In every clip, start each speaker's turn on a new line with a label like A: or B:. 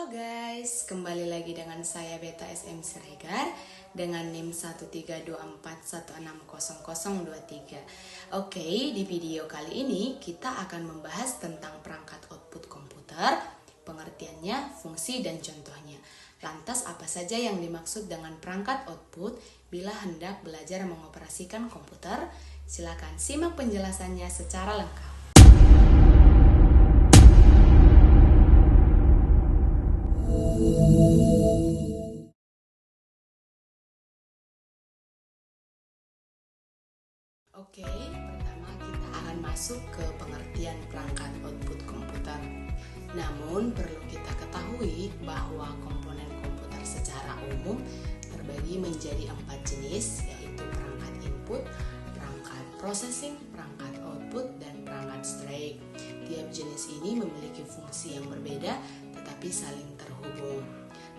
A: Halo guys, kembali lagi dengan saya Beta SM Siregar dengan NIM 13241600023. Oke, di video kali ini kita akan membahas tentang perangkat output komputer, pengertiannya, fungsi, dan contohnya. Lantas apa saja yang dimaksud dengan perangkat output bila hendak belajar mengoperasikan komputer? Silakan simak penjelasannya secara lengkap. Oke, pertama kita akan masuk ke pengertian perangkat output komputer. Namun perlu kita ketahui bahwa komponen komputer secara umum terbagi menjadi 4 jenis, yaitu perangkat input, perangkat processing, perangkat output, dan perangkat storage. Tiap jenis ini memiliki fungsi yang berbeda tetapi saling terhubung.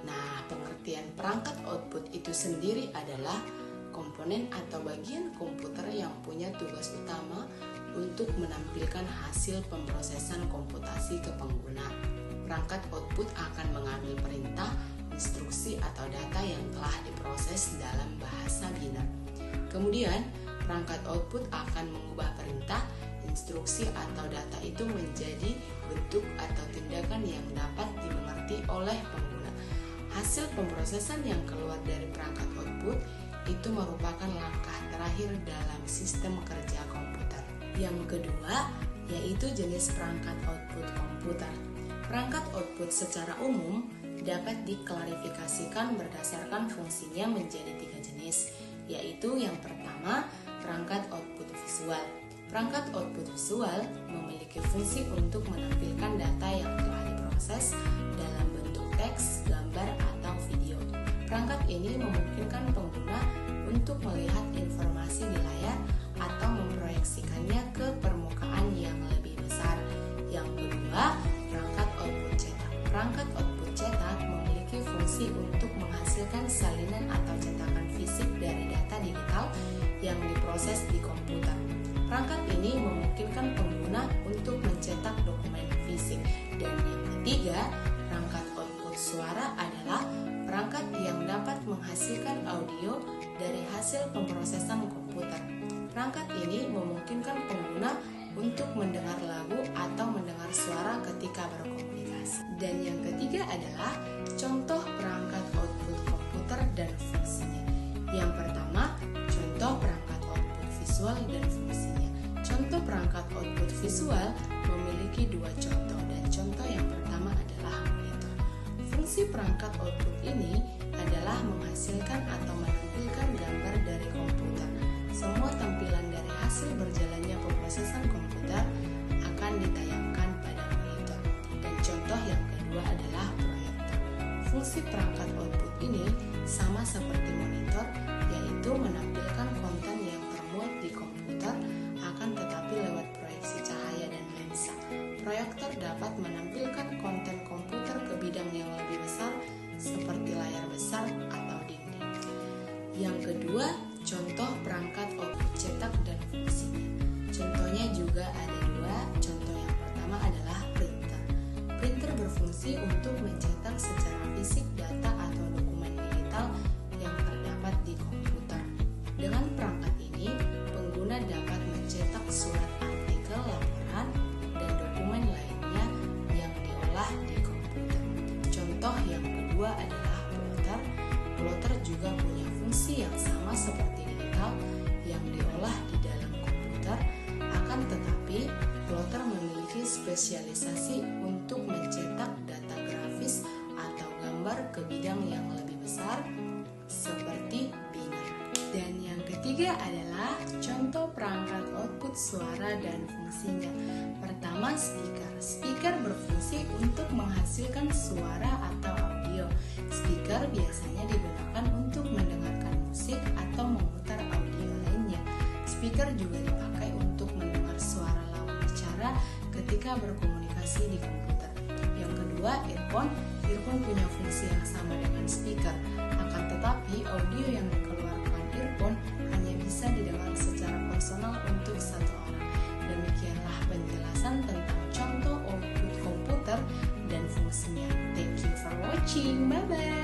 A: Nah, pengertian perangkat output itu sendiri adalah komponen atau bagian komputer yang punya tugas utama untuk menampilkan hasil pemrosesan komputasi ke pengguna. Perangkat output akan mengambil perintah, instruksi, atau data yang telah diproses dalam bahasa biner. Kemudian, perangkat output akan mengubah perintah, instruksi, atau data itu menjadi bentuk atau tindakan yang dapat dimengerti oleh pengguna. Hasil pemrosesan yang keluar dari perangkat output itu merupakan langkah terakhir dalam sistem kerja komputer. Yang kedua, yaitu jenis perangkat output komputer. Perangkat output secara umum dapat diklarifikasikan berdasarkan fungsinya menjadi 3 jenis, yaitu yang pertama, perangkat output visual. Perangkat output visual memiliki fungsi untuk menampilkan data yang telah diproses dalam bentuk teks, gambar, atau video. Perangkat ini memungkinkan pengguna untuk melihat informasi di layar atau memproyeksikannya ke permukaan yang lebih besar. Yang kedua, perangkat output cetak. Perangkat output cetak memiliki fungsi untuk menghasilkan salinan atau cetakan fisik dari data digital yang diproses di komputer. Perangkat ini memungkinkan pengguna untuk mencetak dokumen fisik. Dan yang ketiga, perangkat output suara adalah perangkat yang dapat menghasilkan audio dari hasil pemrosesan komputer. Perangkat ini memungkinkan pengguna untuk mendengar lagu atau mendengar suara ketika berkomunikasi. Dan yang ketiga adalah contoh perangkat output komputer dan fungsinya. Yang pertama, contoh perangkat output visual dan fungsinya. Contoh perangkat output visual memiliki 2 contoh, dan contoh yang pertama adalah monitor. Fungsi perangkat output ini adalah menghasilkan atau menampilkan gambar dari komputer. Semua tampilan dari hasil berjalannya pemrosesan komputer akan ditayangkan pada monitor. Dan contoh yang kedua adalah proyektor. Fungsi perangkat output ini sama seperti monitor, yaitu menampilkan konten yang termuat di komputer, akan tetapi lewat proyeksi cahaya dan lensa. Proyektor dapat menampilkan konten komputer ke bidang yang lebih besar seperti layar besar atau dinding. Yang kedua, contoh perangkat output cetak dan fungsinya. Contohnya juga ada 2. Contoh yang pertama adalah printer. Printer berfungsi untuk mencetak secara fisik data atau dokumen digital yang terdapat di komputer. Dengan perangkat ini, pengguna dapat mencetak surat artikel, laporan, dan dokumen lainnya yang diolah di komputer. Contoh yang kedua adalah plotter. Plotter juga punya fungsi yang sama seperti digital yang diolah di dalam komputer, akan tetapi plotter memiliki spesialisasi untuk mencetak data grafis atau gambar ke bidang yang lebih besar seperti biner. Dan yang ketiga adalah contoh perangkat output suara dan fungsinya. Pertama, speaker. Speaker berfungsi untuk menghasilkan suara atau audio. Speaker biasanya digunakan untuk mendengarkan musik atau memutar audio lainnya. Speaker juga dipakai untuk mendengar suara lawan bicara ketika berkomunikasi di komputer. Yang kedua, earphone. Earphone punya fungsi yang sama dengan speaker. Akan tetapi, audio yang dikeluarkan earphone hanya bisa didengar secara personal untuk 1 orang. Demikianlah penjelasan tentang contoh output komputer dan fungsinya. Thank you for watching. watching. Bye bye.